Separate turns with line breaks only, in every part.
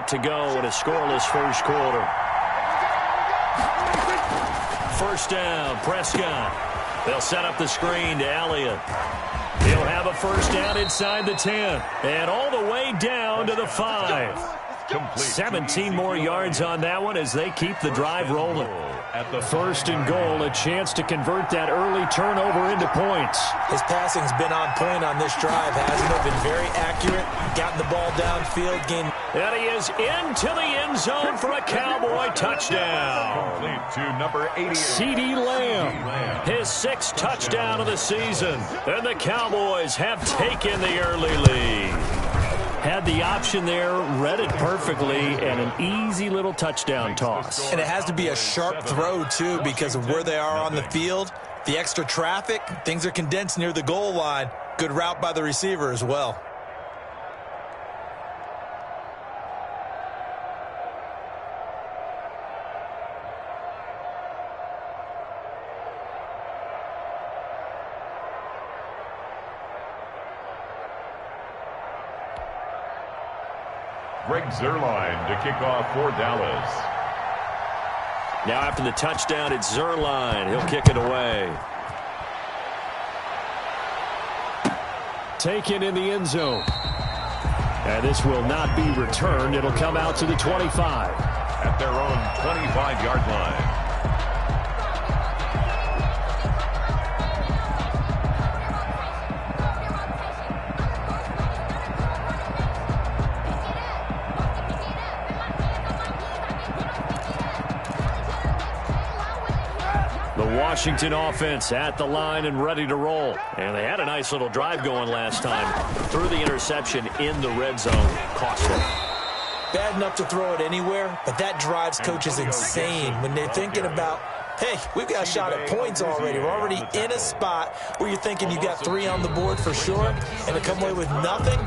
2:08 to go in a scoreless first quarter. First down, Prescott. They'll set up the screen to Elliott. He'll have a first down inside the 10 and all the way down to the 5. 17 more yards on that one as they keep the drive rolling. First and goal, a chance to convert that early turnover into points.
His passing's been on point on this drive, hasn't it? Been very accurate, gotten the ball downfield, gained.
And he is into the end zone for a Cowboy touchdown.
Complete to number 80.
CeeDee Lamb, his 6th touchdown of the season. And the Cowboys have taken the early lead. Had the option there, read it perfectly, and an easy little touchdown toss.
And it has to be a sharp throw, too, because of where they are on the field. The extra traffic, things are condensed near the goal line. Good route by the receiver as well.
Greg Zuerlein to kick off for Dallas.
Now after the touchdown, it's Zuerlein. He'll kick it away. Taken in the end zone. And this will not be returned. It'll come out to the 25.
At their own 25-yard line.
Washington offense at the line and ready to roll. And they had a nice little drive going last time. Threw the interception in the red zone. Cost them.
Bad enough to throw it anywhere, but that drives coaches insane when they're thinking about, hey, we've got a shot at points already. We're already in a spot where you're thinking you got 3 on the board for sure, and to come away with nothing,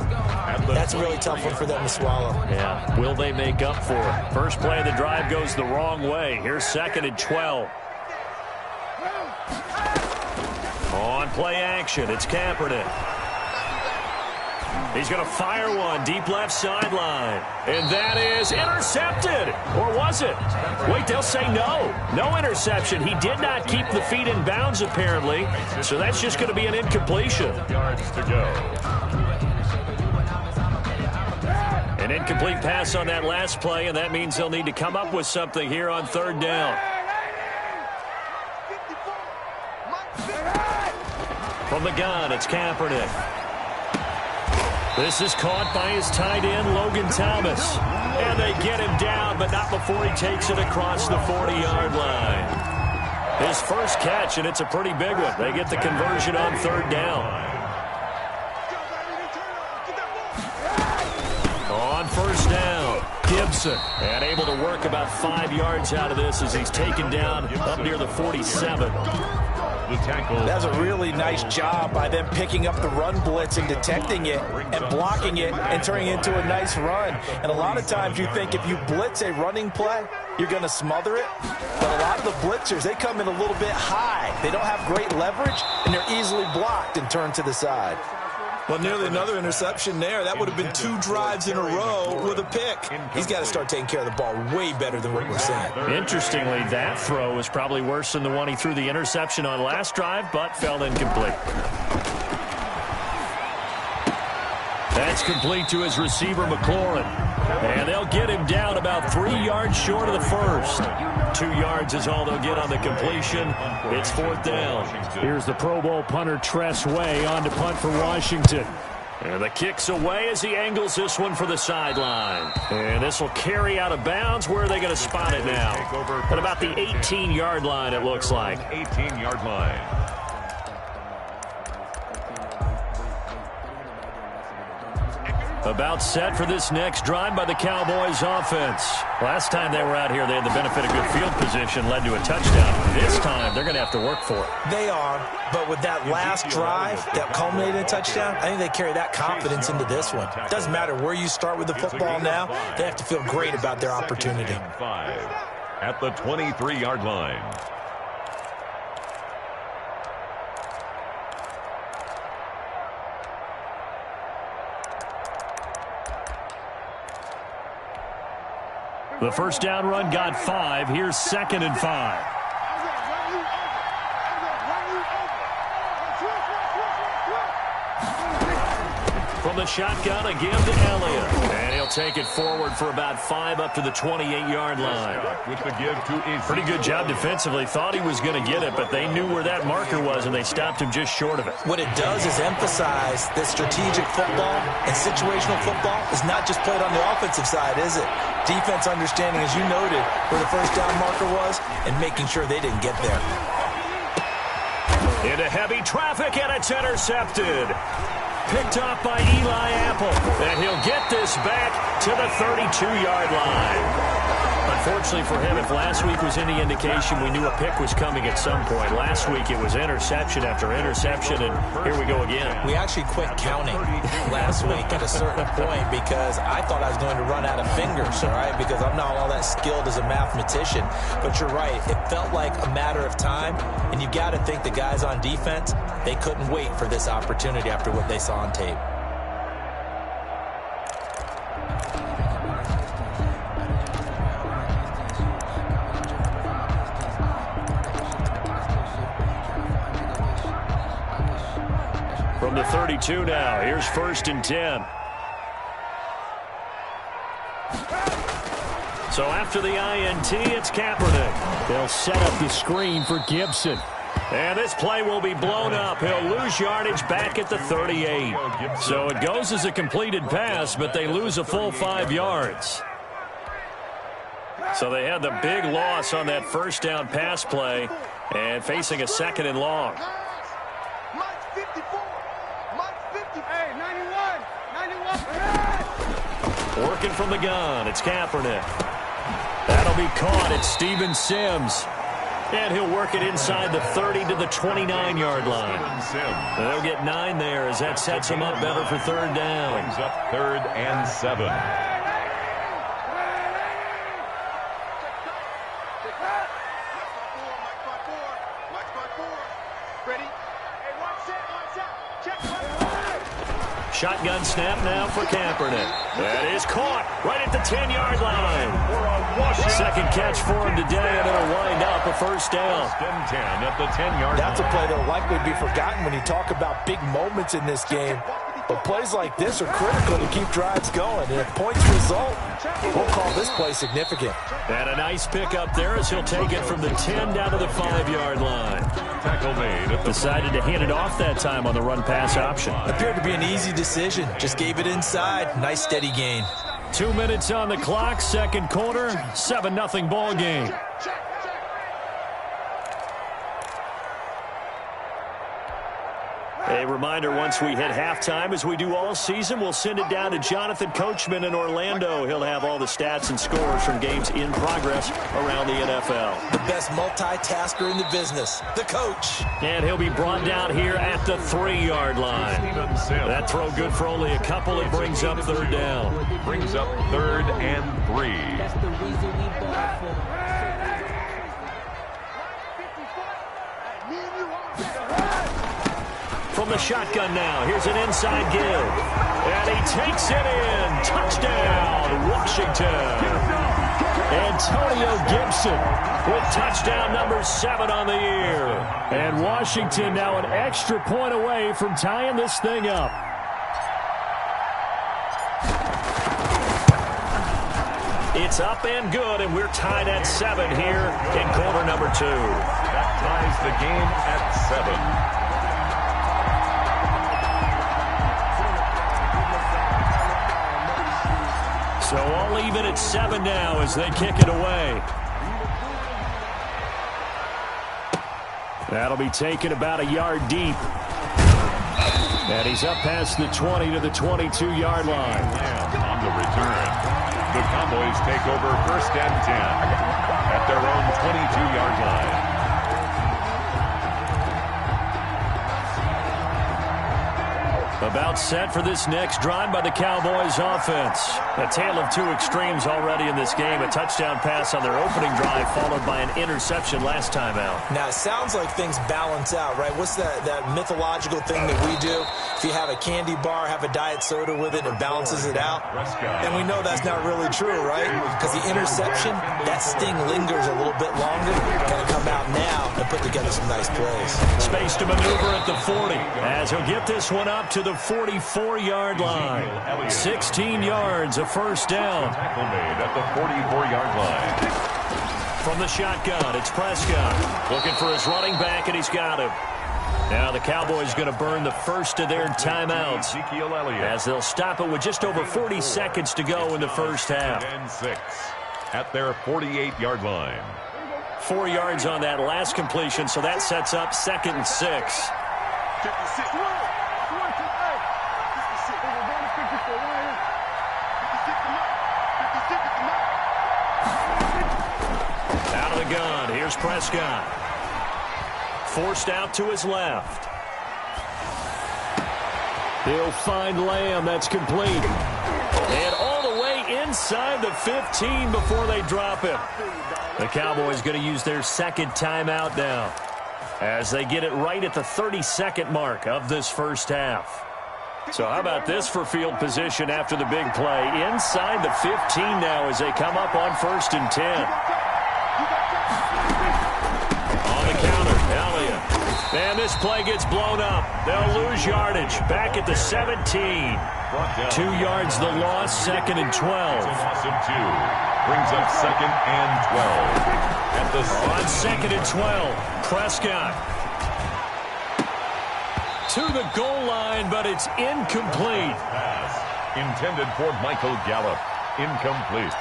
that's a really tough one for them to swallow.
Yeah, will they make up for it? First play of the drive goes the wrong way. Here's 2nd and 12. On play action, it's Kaepernick. He's going to fire one deep left sideline. And that is intercepted. Or was it? Wait, they'll say no. No interception. He did not keep the feet in bounds, apparently. So that's just going to be an incompletion.
Yards to go.
An incomplete pass on that last play, and that means they'll need to come up with something here on 3rd down. From the gun, it's Kaepernick. This is caught by his tight end, Logan Thomas. And they get him down, but not before he takes it across the 40-yard line. His first catch, and it's a pretty big one. They get the conversion on 3rd down. On 1st down, Gibson. And able to work about 5 yards out of this as he's taken down up near the 47.
That's a really nice job by them picking up the run blitz and detecting it and blocking it and turning it into a nice run. And a lot of times you think if you blitz a running play, you're going to smother it. But a lot of the blitzers, they come in a little bit high. They don't have great leverage, and they're easily blocked and turned to the side. Well, nearly another interception there. That would have been 2 drives in a row with a pick. He's got to start taking care of the ball way better than what we're seeing.
Interestingly, that throw was probably worse than the one he threw the interception on last drive, but fell incomplete. That's complete to his receiver, McLaurin. And they'll get him down about 3 yards short of the first. 2 yards is all they'll get on the completion. It's 4th down. Here's the Pro Bowl punter, Tress Way, on to punt for Washington. And the kick's away as he angles this one for the sideline. And this will carry out of bounds. Where are they going to spot it now? At about the 18-yard line, it looks like.
18-yard line.
About set for this next drive by the Cowboys offense. Last time they were out here, they had the benefit of good field position, led to a touchdown. This time, they're going to have to work for it.
They are, but with that last drive that culminated in a touchdown, I think they carry that confidence into this one. Doesn't matter where you start with the football now, they have to feel great about their opportunity.
5 at the 23-yard line.
The first down run got 5. Here's 2nd and 5. From the shotgun, again to Elliott. And he'll take it forward for about 5 up to the 28-yard line.
With the give to Izzy.
Pretty good job defensively. Thought he was going to get it, but they knew where that marker was, and they stopped him just short of it.
What it does is emphasize that strategic football and situational football is not just played on the offensive side, is it? Defense understanding, as you noted, where the first down marker was and making sure they didn't get there.
Into heavy traffic, and it's intercepted. Picked off by Eli Apple, and he'll get this back to the 32-yard line. Unfortunately for him, if last week was any indication, we knew a pick was coming at some point. Last week it was interception after interception, and here we go again.
We actually quit counting last week at a certain point because I thought I was going to run out of fingers, all right, because I'm not all that skilled as a mathematician. But you're right. It felt like a matter of time, and you got to think the guys on defense, they couldn't wait for this opportunity after what they saw on tape.
From the 32 now, here's 1st and 10. So after the INT, it's Kaepernick. They'll set up the screen for Gibson. And this play will be blown up. He'll lose yardage back at the 38. So it goes as a completed pass, but they lose a full 5 yards. So they had the big loss on that first down pass play and facing a 2nd and long. Working from the gun, it's Kaepernick. That'll be caught. It's Steven Sims. And he'll work it inside the 30 to the 29-yard line. They'll get 9 there as that sets him up better for 3rd down.
Brings up 3rd and 7.
Shotgun snap now for Kaepernick. That is caught right at the 10-yard line. 2nd catch for him today, and it'll wind up a 1st down.
10 at the 10-yard line.
That's a play that'll likely be forgotten when you talk about big moments in this game. But plays like this are critical to keep drives going. And if points result, we'll call this play significant.
And a nice pickup there as he'll take it from the 10 down to the 5-yard line.
Tackle made.
Decided to hand it off that time on the run-pass option.
Appeared to be an easy decision. Just gave it inside. Nice steady gain.
2 minutes on the clock, 2nd quarter, 7-0 ball game. A reminder, once we hit halftime, as we do all season, we'll send it down to Jonathan Coachman in Orlando. He'll have all the stats and scores from games in progress around the NFL.
The best multitasker in the business, the coach.
And he'll be brought down here at the 3-yard line. That throw good for only a couple. It brings up 3rd down.
Brings up 3rd and 3.
That's the reason we bought for.
From the shotgun now, here's an inside give. And he takes it in. Touchdown, Washington. Antonio Gibson with touchdown number 7 on the year. And Washington now an extra point away from tying this thing up. It's up and good, and we're tied at 7 here in quarter number 2.
That ties the game at 7.
So all even at 7 now as they kick it away. That'll be taken about a yard deep. And he's up past the 20 to the 22-yard line.
And on the return, the Cowboys take over 1st and 10 at their own 22-yard line.
About set for this next drive by the Cowboys offense. A tale of two extremes already in this game. A touchdown pass on their opening drive followed by an interception last time out.
Now, it sounds like things balance out, right? What's that mythological thing that we do? If you have a candy bar, have a diet soda with it, and it balances it out. And we know that's not really true, right? Because the interception, that sting lingers a little bit longer. Got to come out now and put together some nice plays.
Space to maneuver at the 40 as he'll get this one up to the 44-yard line. 16 yards, a first down.
Tackle made at the 44-yard line.
From the shotgun, it's Prescott looking for his running back, and he's got him. Now the Cowboys going to burn the first of their timeouts as they'll stop it with just over 40 seconds to go in the first half.
10-6 at their 48-yard line.
4 yards on that last completion, so that sets up 2nd and 6. Out of the gun, here's Prescott. Forced out to his left. He'll find Lamb. That's complete. And all the way inside the 15 before they drop him. The Cowboys going to use their second timeout now as they get it right at the 32nd mark of this first half. So how about this for field position after the big play? Inside the 15 now as they come up on 1st and 10. On the counter, Elliott. And this play gets blown up. They'll lose yardage. Back at the 17. 2 yards the loss, 2nd and 12.
Loss of 2. Brings up 2nd and 12. At the
on 2nd and 12, Prescott to the goal line, but it's incomplete.
Pass intended for Michael Gallup. Incomplete.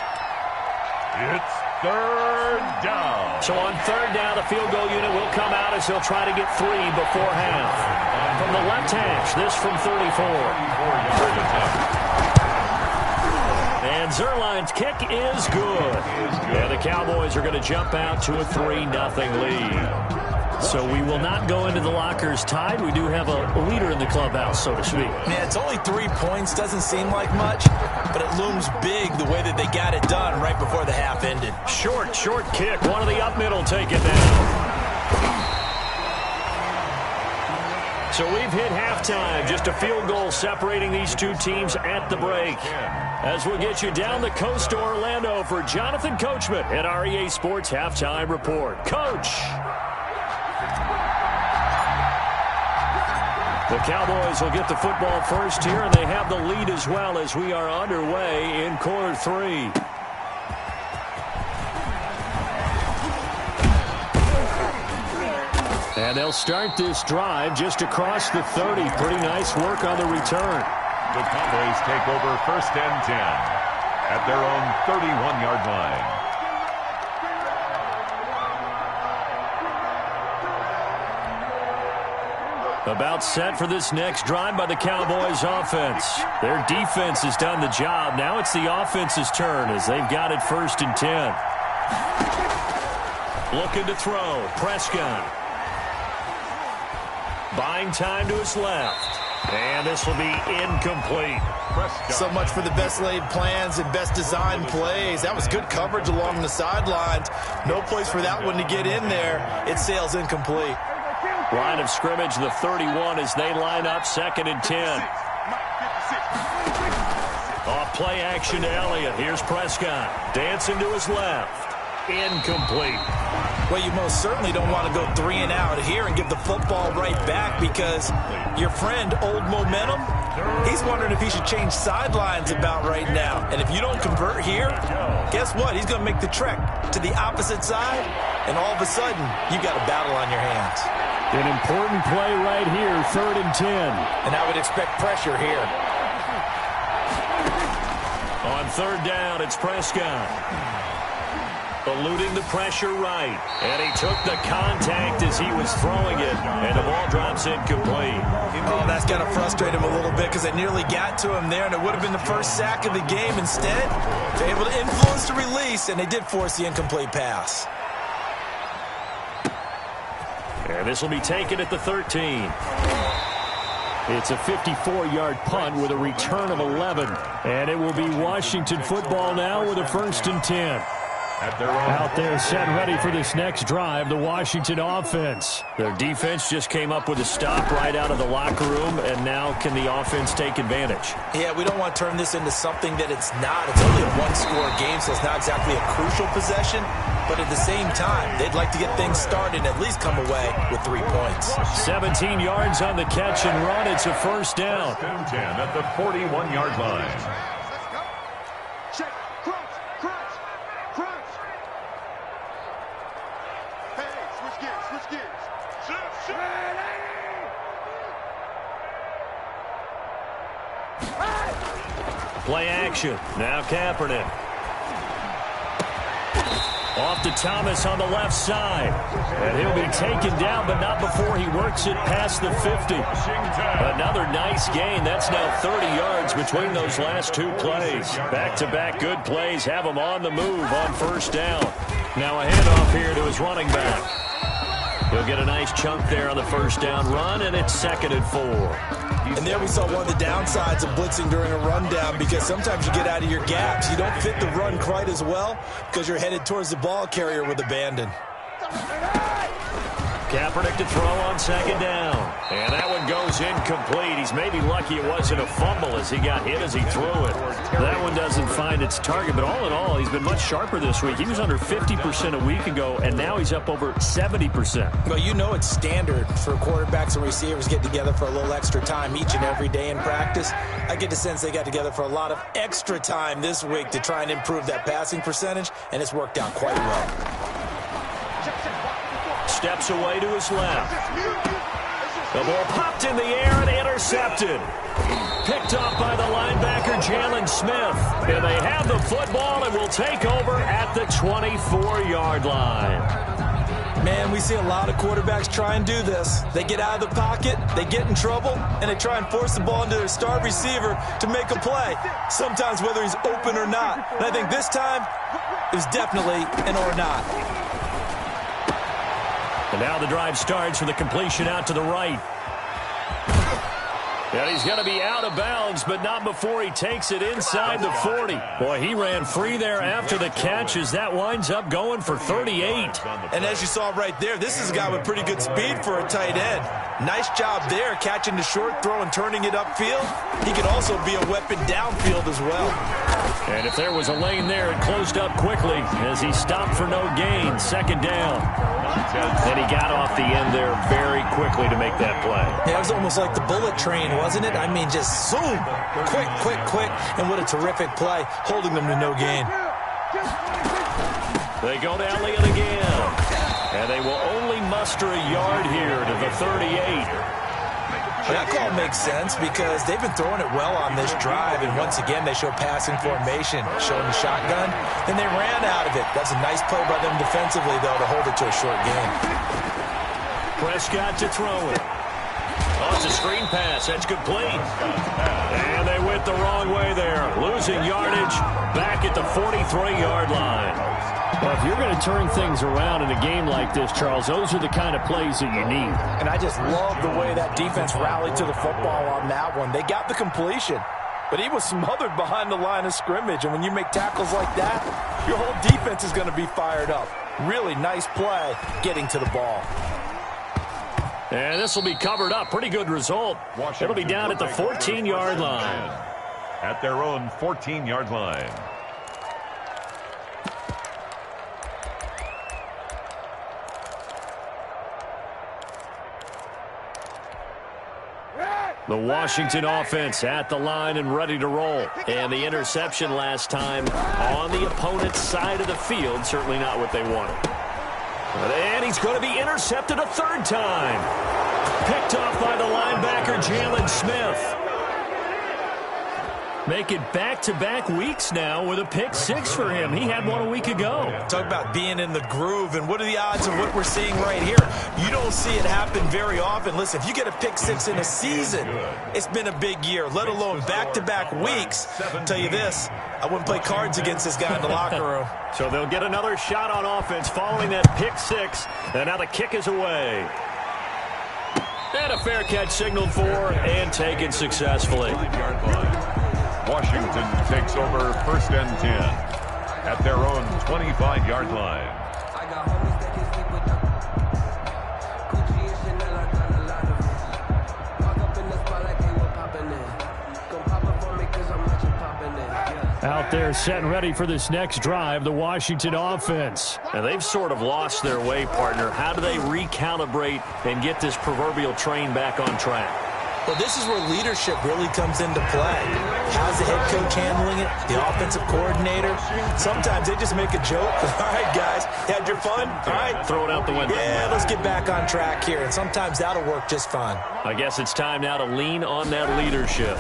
It's 3rd down.
So on 3rd down, the field goal unit will come out as he'll try to get 3 before half. From the left hash, this from 34. And Zerline's kick is good. And the Cowboys are going to jump out to a 3-0 lead. So we will not go into the lockers tied. We do have a leader in the clubhouse, so to speak.
Yeah, it's only 3 points. Doesn't seem like much, but it looms big the way that they got it done right before the half ended.
Short kick. One of the up middle take it down. So we've hit halftime. Just a field goal separating these two teams at the break. As we'll get you down the coast to Orlando for Jonathan Coachman at our EA Sports Halftime Report. Coach! The Cowboys will get the football first here, and they have the lead as well as we are underway in quarter 3. And they'll start this drive just across the 30. Pretty nice work on the return.
The Cowboys take over 1st and 10 at their own 31-yard line.
About set for this next drive by the Cowboys offense. Their defense has done the job. Now it's the offense's turn as they've got it 1st and 10. Looking to throw. Prescott. Buying time to his left. And this will be incomplete.
Prescott.
So much for the best laid plans and best designed plays. That was good coverage along the sidelines. No place for that one to get in there. It sails incomplete.
Line of scrimmage, the 31 as they line up 2nd and 10. Off play action to Elliott. Here's Prescott. Dancing to his left. Incomplete.
Well, you most certainly don't want to go 3 and out here and give the football right back because your friend, Old Momentum, he's wondering if he should change sidelines about right now. And if you don't convert here, guess what? He's going to make the trek to the opposite side, and all of a sudden, you got a battle on your hands.
An important play right here, 3rd and 10.
And I would expect pressure here.
On 3rd down, it's Prescott. Eluding the pressure right. And he took the contact as he was throwing it. And the ball drops incomplete.
Oh, that's got to frustrate him a little bit because they nearly got to him there, and it would have been the first sack of the game. Instead, they're able to influence the release, and they did force the incomplete pass.
And this will be taken at the 13. It's a 54-yard punt with a return of 11. And it will be Washington football now with a 1st and 10. Out there set ready for this next drive, the Washington offense. Their defense just came up with a stop right out of the locker room, and now can the offense take advantage?
Yeah, we don't want to turn this into something that it's not. It's only a one-score game, so it's not exactly a crucial possession. But at the same time, they'd like to get things started and at least come away with 3 points.
17 yards on the catch and run. It's a 1st down.
10 at the 41-yard line.
Play action. Now Kaepernick. Off to Thomas on the left side. And he'll be taken down, but not before he works it past the 50. Another nice gain. That's now 30 yards between those last 2 plays. Back-to-back good plays have him on the move on 1st down. Now a handoff here to his running back. He'll get a nice chunk there on the 1st down run, and it's 2nd and 4.
And there we saw one of the downsides of blitzing during a rundown, because sometimes you get out of your gaps. You don't fit the run quite as well because you're headed towards the ball carrier with abandon.
Kaepernick to throw on 2nd down. And that one goes incomplete. He's maybe lucky it wasn't a fumble as he got hit as he threw it. That one doesn't find its target, but all in all, he's been much sharper this week. He was under 50% a week ago, and now he's up over 70%.
Well, you know it's standard for quarterbacks and receivers to get together for a little extra time each and every day in practice. I get the sense they got together for a lot of extra time this week to try and improve that passing percentage, and it's worked out quite well.
Steps away to his left. The ball popped in the air and intercepted. Picked off by the linebacker, Jalen Smith. And they have the football and will take over at the 24-yard line.
Man, we see a lot of quarterbacks try and do this. They get out of the pocket, they get in trouble, and they try and force the ball into their star receiver to make a play, sometimes whether he's open or not. And I think this time, it was definitely an or not.
And now the drive starts with a completion out to the right. And he's going to be out of bounds, but not before he takes it inside the 40. Boy, he ran free there after the catch as that winds up going for 38.
And as you saw right there, this is a guy with pretty good speed for a tight end. Nice job there, catching the short throw and turning it upfield. He could also be a weapon downfield as well.
And if there was a lane there, it closed up quickly as he stopped for no gain. 2nd down. Then he got off the end there very quickly to make that play.
Yeah, it was almost like the bullet train, wasn't it? I mean, just zoom. Quick, quick, quick. And what a terrific play, holding them to no gain.
They go to Elliott again. And they will only muster a yard here to the 38.
That call makes sense because they've been throwing it well on this drive, and once again they show passing formation, showing the shotgun, and they ran out of it. That's a nice play by them defensively, though, to hold it to a short game.
Prescott to throw it. Oh, it's a screen pass. That's complete. And they went the wrong way there, losing yardage back at the 43-yard line. Well, if you're going to turn things around in a game like this, Charles, those are the kind of plays that you need.
And I just love the way that defense rallied to the football on that one. They got the completion, but he was smothered behind the line of scrimmage. And when you make tackles like that, your whole defense is going to be fired up. Really nice play getting to the ball.
And this will be covered up. Pretty good result. It'll be down at the 14-yard line.
At their own 14-yard line.
The Washington offense at the line and ready to roll. And the interception last time on the opponent's side of the field. Certainly not what they wanted. And he's going to be intercepted a 3rd time. Picked off by the linebacker, Jalen Smith. Make it back-to-back weeks now with a pick 6 for him. He had one a week ago.
Talk about being in the groove, and what are the odds of what we're seeing right here? You don't see it happen very often. Listen, if you get a pick 6 in a season, it's been a big year, let alone back-to-back weeks. I'll tell you this, I wouldn't play cards against this guy in the locker room.
So they'll get another shot on offense following that pick 6, and now the kick is away. And a fair catch signaled for and taken successfully.
5-yard line. Washington takes over 1st and 10 at their own 25-yard line.
Out there set and ready for this next drive, the Washington offense. And they've sort of lost their way, partner. How do they recalibrate and get this proverbial train back on track?
Well, this is where leadership really comes into play. How's the head coach handling it? The offensive coordinator? Sometimes they just make a joke. All right, guys, had your fun? All right.
Throw it out the window.
Yeah, let's get back on track here. And sometimes that'll work just fine.
I guess it's time now to lean on that leadership.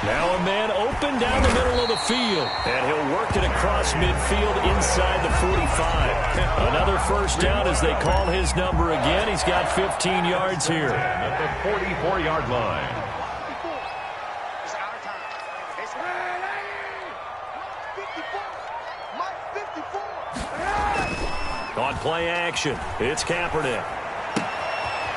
Now a man open down the middle of the field. And he'll work it across midfield inside the 45. Another first down as they call his number again. He's got 15 yards here.
At the 44-yard line.
On play action, it's Kaepernick.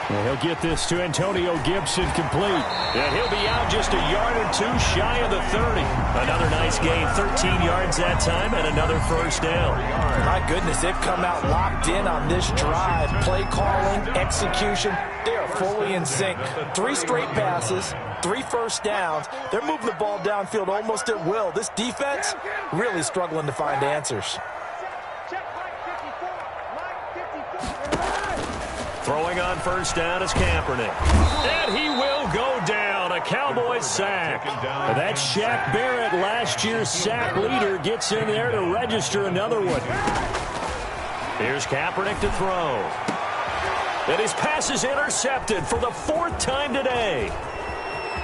And he'll get this to Antonio Gibson complete. And he'll be out just a yard or two shy of the 30. Another nice gain, 13 yards that time, and another first down.
My goodness, they've come out locked in on this drive. Play calling, execution, they are fully in sync. 3 straight passes, 3 first downs. They're moving the ball downfield almost at will. This defense really struggling to find answers.
Throwing on first down is Kaepernick. And he will go down. A Cowboys sack. That's Shaq Barrett, last year's sack leader, gets in there to register another one. Here's Kaepernick to throw. And his pass is intercepted for the 4th time today.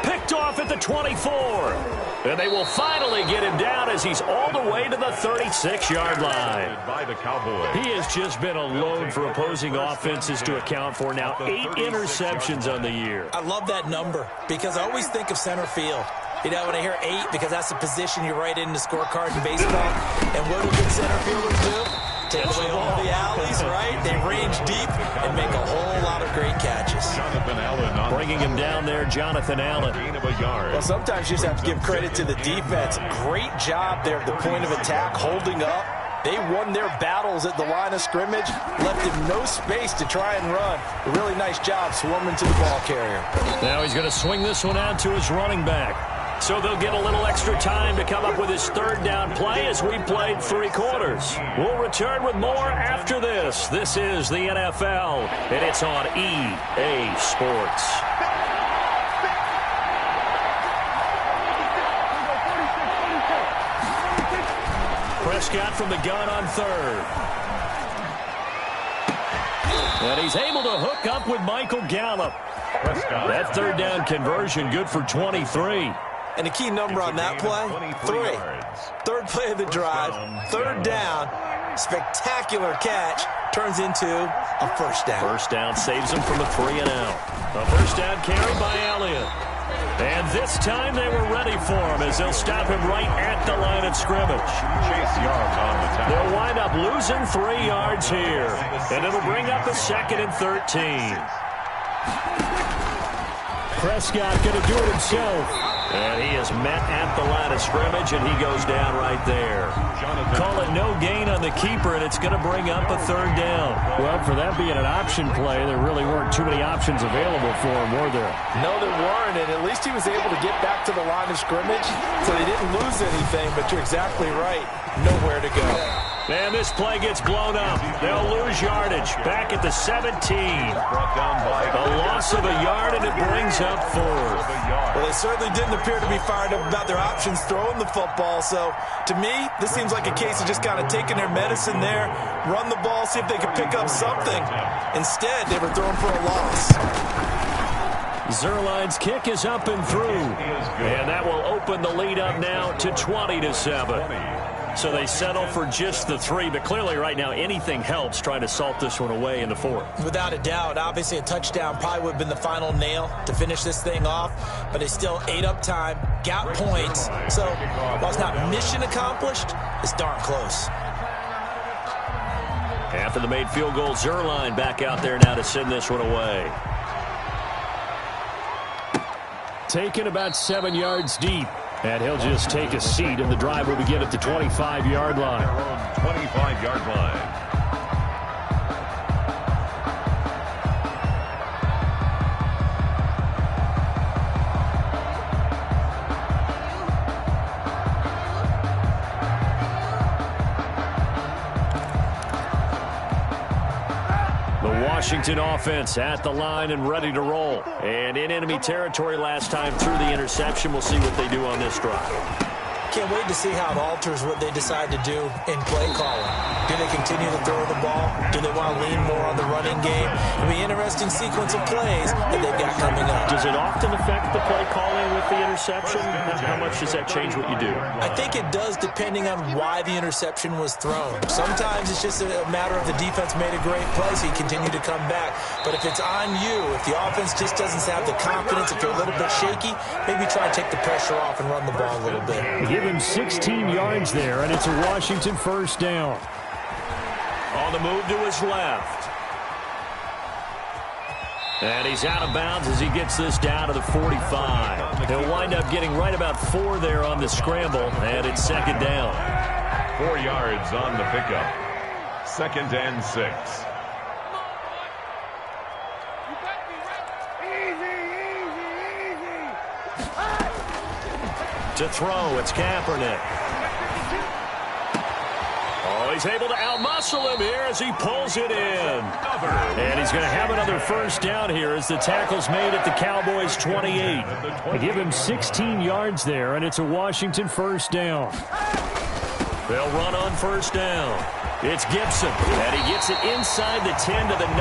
Picked off at the 24. And they will finally get him down as he's all the way to the 36-yard line.
By the Cowboys.
He has just been a load for opposing offenses to account for. Now 8 interceptions on the year.
I love that number because I always think of center field. You know, when I hear 8, because that's the position you write in the scorecard in baseball. And what do good center fielders do? Take away all the alleys, right? They range deep and make a whole lot of great catches.
Jonathan Allen
bringing him down there, Jonathan Allen.
Gain of a yard.
Well, sometimes you just have to give credit to the defense. Great job there at the point of attack, holding up. They won their battles at the line of scrimmage, left him no space to try and run. A really nice job swarming to the ball carrier.
Now he's going to swing this one out to his running back. So they'll get a little extra time to come up with his 3rd down play as we played 3 quarters. We'll return with more after this. This is the NFL, and it's on EA Sports. Prescott from the gun on 3rd. And he's able to hook up with Michael Gallup.
Prescott.
That 3rd down conversion good for 23.
And the key number on that play, 3. 3rd play of the drive, 3rd down, spectacular catch, turns into a first down.
First down saves him from a 3 and out. A first down carried by Elliott. And this time they were ready for him as they'll stop him right at the line of scrimmage.
Chase Young on the tackle.
They'll wind up losing 3 yards here. And it'll bring up a 2nd and 13. Prescott going to do it himself. And he is met at the line of scrimmage, and he goes down right there. Call it no gain on the keeper, and it's going to bring up a 3rd down. Well, for that being an option play, there really weren't too many options available for him, were there?
No, there weren't, and at least he was able to get back to the line of scrimmage, so they didn't lose anything, but you're exactly right. Nowhere to go.
And this play gets blown up. They'll lose yardage. Back at the 17.
Brought down by
A loss of a yard, and it brings up 4th.
Well, they certainly didn't appear to be fired up about their options throwing the football. So, to me, this seems like a case of just kind of taking their medicine there, run the ball, see if they could pick up something. Instead, they were throwing for a loss.
Zerline's kick is up and through. And that will open the lead up now to 20-7. So they settle for just the 3, but clearly right now anything helps trying to salt this one away in the 4th.
Without a doubt, obviously a touchdown probably would have been the final nail to finish this thing off, but they still ate up time, got points. So while it's not mission accomplished, it's darn close.
After the made field goal, Zerline back out there now to send this one away. Taken about 7 yards deep. And he'll just take a seat, and the drive will begin at the 25-yard line.
25-yard line.
Washington offense at the line and ready to roll. And in enemy territory last time through the interception. We'll see what they do on this drive.
Can't wait to see how it alters what they decide to do in play calling. Do they continue to throw the ball? Do they want to lean more on the running game? It'll be an interesting sequence of plays that they've got coming up.
Does it often affect the play calling with the interception? How much does that change what you do?
I think it does, depending on why the interception was thrown. Sometimes it's just a matter of the defense made a great play, so you continue to come back. But if it's on you, if the offense just doesn't have the confidence, if you're a little bit shaky, maybe try and take the pressure off and run the ball a little bit.
Give him 16 yards there, and it's a Washington first down. On the move to his left. And he's out of bounds as he gets this down to the 45. He'll wind up getting right about 4 there on the scramble, and it's second down.
4 yards on the pickup. 2nd and 6.
To throw, it's Kaepernick. Oh, he's able to outmuscle him here as he pulls it in. And he's going to have another first down here as the tackle's made at the Cowboys' 28. They give him 16 yards there, and it's a Washington first down. They'll run on first down. It's Gibson, and he gets it inside the 10 to the 9.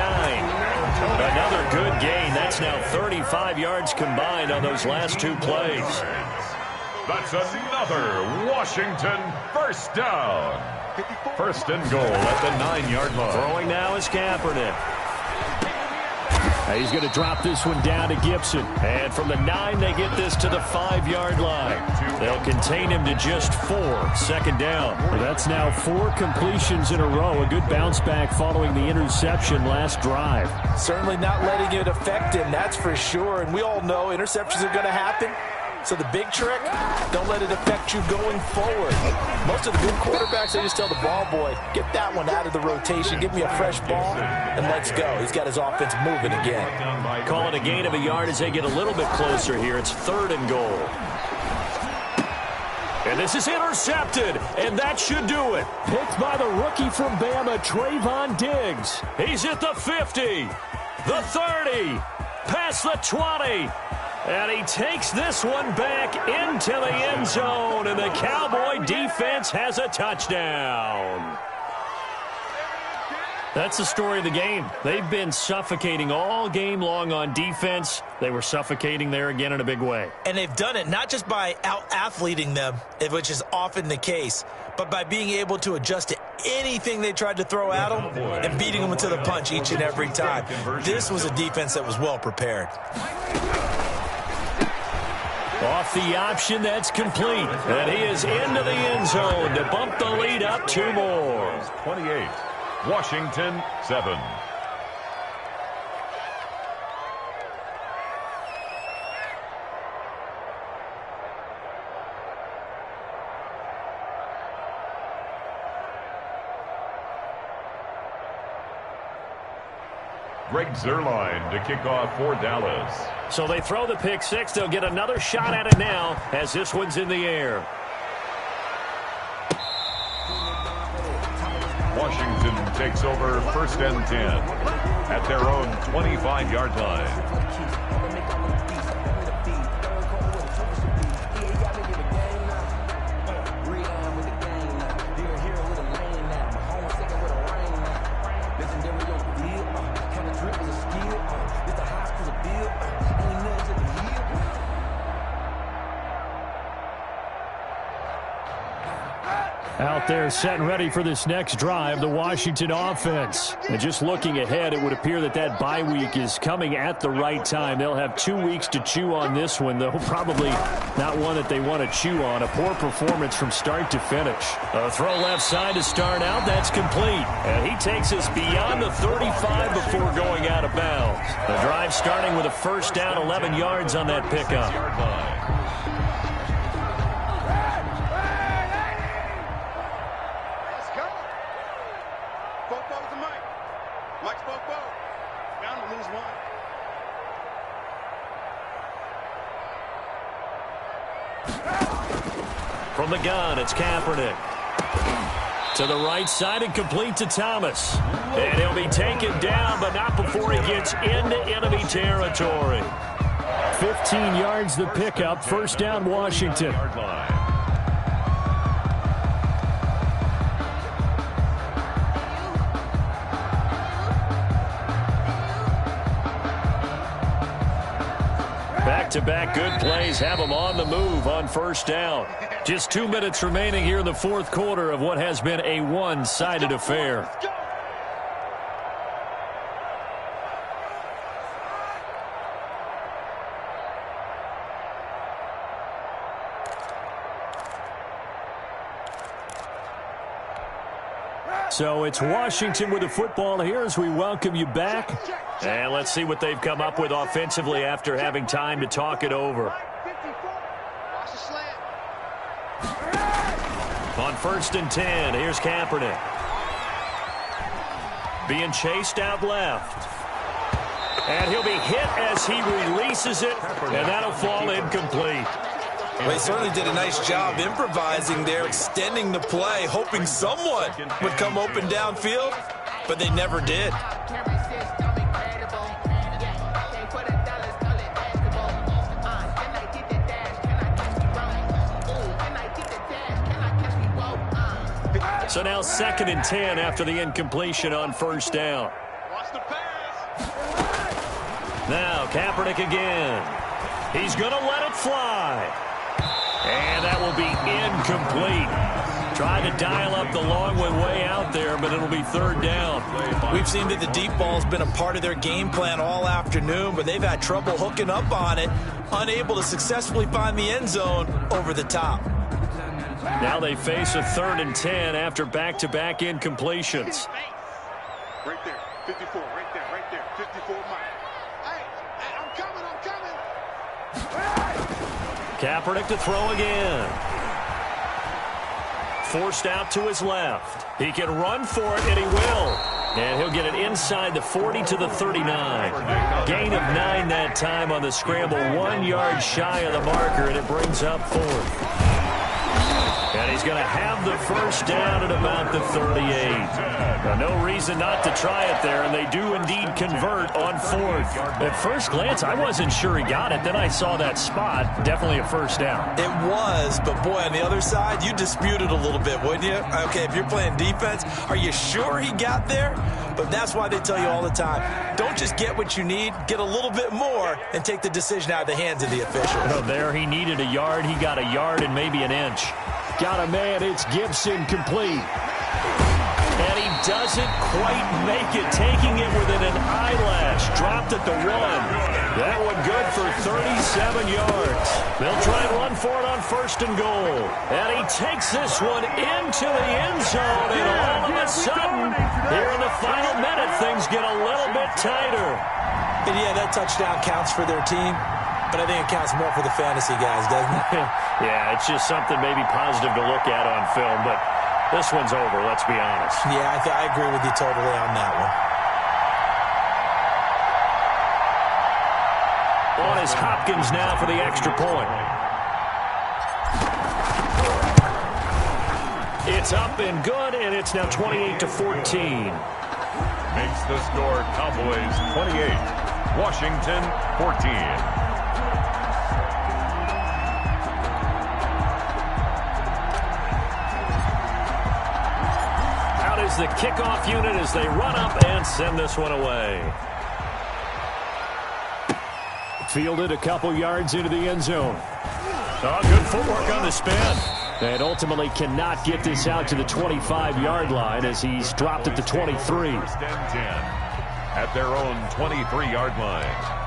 Another good gain. That's now 35 yards combined on those last 2 plays.
That's another Washington first down. First and goal at the 9-yard line.
Throwing now is Kaepernick. He's going to drop this one down to Gibson. And from the 9, they get this to the 5-yard line. They'll contain him to just 4. Second down. That's now 4 completions in a row. A good bounce back following the interception last drive.
Certainly not letting it affect him, that's for sure. And we all know interceptions are going to happen. So the big trick, don't let it affect you going forward. Most of the good quarterbacks, they just tell the ball boy, get that one out of the rotation, give me a fresh ball, and let's go. He's got his offense moving again.
Calling a gain of a yard as they get a little bit closer here. It's 3rd and goal. And this is intercepted, and that should do it. Picked by the rookie from Bama, Trayvon Diggs. He's at the 50, the 30, past the 20. And he takes this one back into the end zone, and the Cowboy defense has a touchdown. That's the story of the game. They've been suffocating all game long on defense. They were suffocating there again in a big way.
And they've done it not just by out-athleting them, which is often the case, but by being able to adjust to anything they tried to throw at them and beating them to the punch each and every time. This was a defense that was well prepared.
Off the option, that's complete. And he is into the end zone to bump the lead up 2 more.
28, Washington 7. Greg Zerline to kick off for Dallas.
So they throw the pick 6. They'll get another shot at it now as this one's in the air.
Washington takes over 1st and 10 at their own 25-yard line.
Out there set and ready for this next drive, the Washington offense. And just looking ahead, it would appear that that bye week is coming at the right time. They'll have 2 weeks to chew on this one, though probably not one that they want to chew on. A poor performance from start to finish. A throw left side to start out. That's complete. And he takes us beyond the 35 before going out of bounds. The drive starting with a first down, 11 yards on that pickup. From the gun, it's Kaepernick. To the right side and complete to Thomas. And he'll be taken down, but not before he gets into enemy territory. 15 yards the pickup. First down, Washington. Back-to-back good plays have them on the move on first down. Just 2 minutes remaining here in the fourth quarter of what has been a one-sided affair. So it's Washington with the football here as we welcome you back. And let's see what they've come up with offensively after having time to talk it over. On first and 10, here's Kaepernick. Being chased out left. And he'll be hit as he releases it, and that'll fall incomplete.
Well, he certainly did a nice job improvising there, extending the play, hoping someone would come open downfield, but they never did.
So now second and 10 after the incompletion on first down. Now Kaepernick again. He's going to let it fly. And that will be incomplete. Trying to dial up the long one way out there, but it'll be third down.
We've seen that the deep ball's been a part of their game plan all afternoon, but they've had trouble hooking up on it, unable to successfully find the end zone over the top.
Now they face a third and 10 after back-to-back incompletions.
Right there, 54, right there, 54 Mike. Hey, I'm coming.
Kaepernick to throw again. Forced out to his left. He can run for it, and he will. And he'll get it inside the 40 to the 39. Gain of 9 that time on the scramble. 1 yard shy of the marker, and it brings up fourth. And he's going to have the first down at about the 38. Now, no reason not to try it there, and they do indeed convert on fourth. At first glance, I wasn't sure he got it. Then I saw that spot. Definitely a first down.
It was, but boy, on the other side, you dispute it a little bit, wouldn't you? Okay, if you're playing defense, are you sure he got there? But that's why they tell you all the time, don't just get what you need, get a little bit more, and take the decision out of the hands of the official.
Oh, there he needed a yard. He got a yard and maybe an inch. Got a man, it's Gibson, complete. And he doesn't quite make it, taking it within an eyelash. Dropped at the 1. That one good for 37 yards. They'll try and run for it on first and goal. And he takes this one into the end zone. And all of a sudden, here in the final minute, things get a little bit tighter.
And yeah, that touchdown counts for their team. But I think it counts more for the fantasy guys, doesn't it?
Yeah, it's just something maybe positive to look at on film, but this one's over, let's be honest.
Yeah, I agree with you totally on that one.
On is Hopkins now for the extra point. It's up and good, and it's now 28-14.
Makes the score Cowboys 28, Washington 14.
The kickoff unit as they run up and send this one away. Fielded a couple yards into the end zone. Oh, good footwork on the spin. And ultimately cannot get this out to the 25-yard line as he's dropped at the 23.
First and 10 at their own 23-yard line.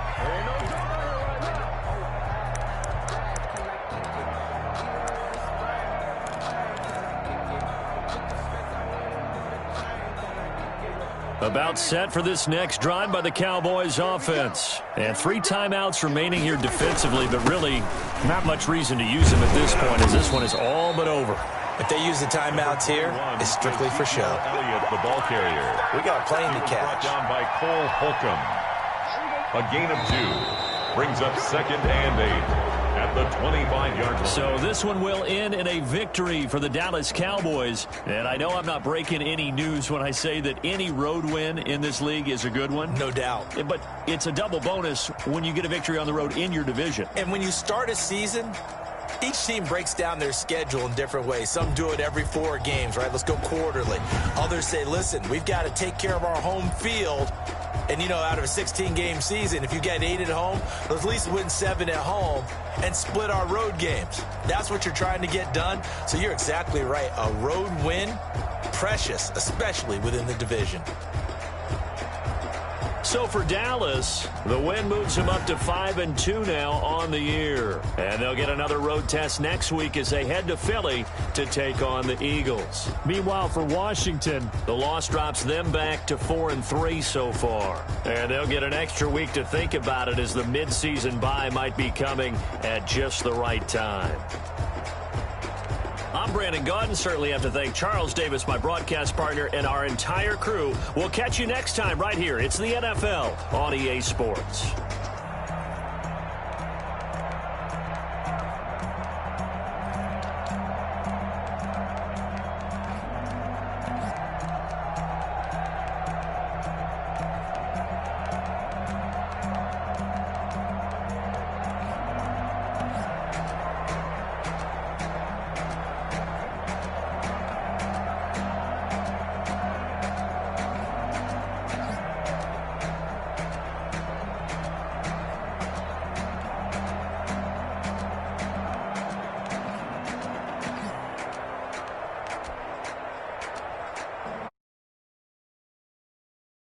About set for this next drive by the Cowboys offense. And 3 timeouts remaining here defensively, but really not much reason to use them at this point as this one is all but over.
If they use the timeouts here, it's strictly for show.
Elliott, the ball carrier.
We got a plane to
Brought
catch.
down by Cole Holcomb. A gain of 2. Brings up 2nd and 8 at the 25-yard line.
So this one will end in a victory for the Dallas Cowboys. And I know I'm not breaking any news when I say that any road win in this league is a good one.
No doubt.
But it's a double bonus when you get a victory on the road in your division.
And when you start a season, each team breaks down their schedule in different ways. Some do it every 4 games, right? Let's go quarterly. Others say, listen, we've got to take care of our home field. And, you know, out of a 16-game season, if you get 8 at home, let's at least win 7 at home and split our road games. That's what you're trying to get done. So you're exactly right. A road win, precious, especially within the division.
So for Dallas, the win moves them up to 5-2 now on the year. And they'll get another road test next week as they head to Philly to take on the Eagles. Meanwhile, for Washington, the loss drops them back to 4-3 so far. And they'll get an extra week to think about it as the midseason bye might be coming at just the right time. I'm Brandon Gaudin. Certainly have to thank Charles Davis, my broadcast partner, and our entire crew. We'll catch you next time right here. It's the NFL on EA Sports.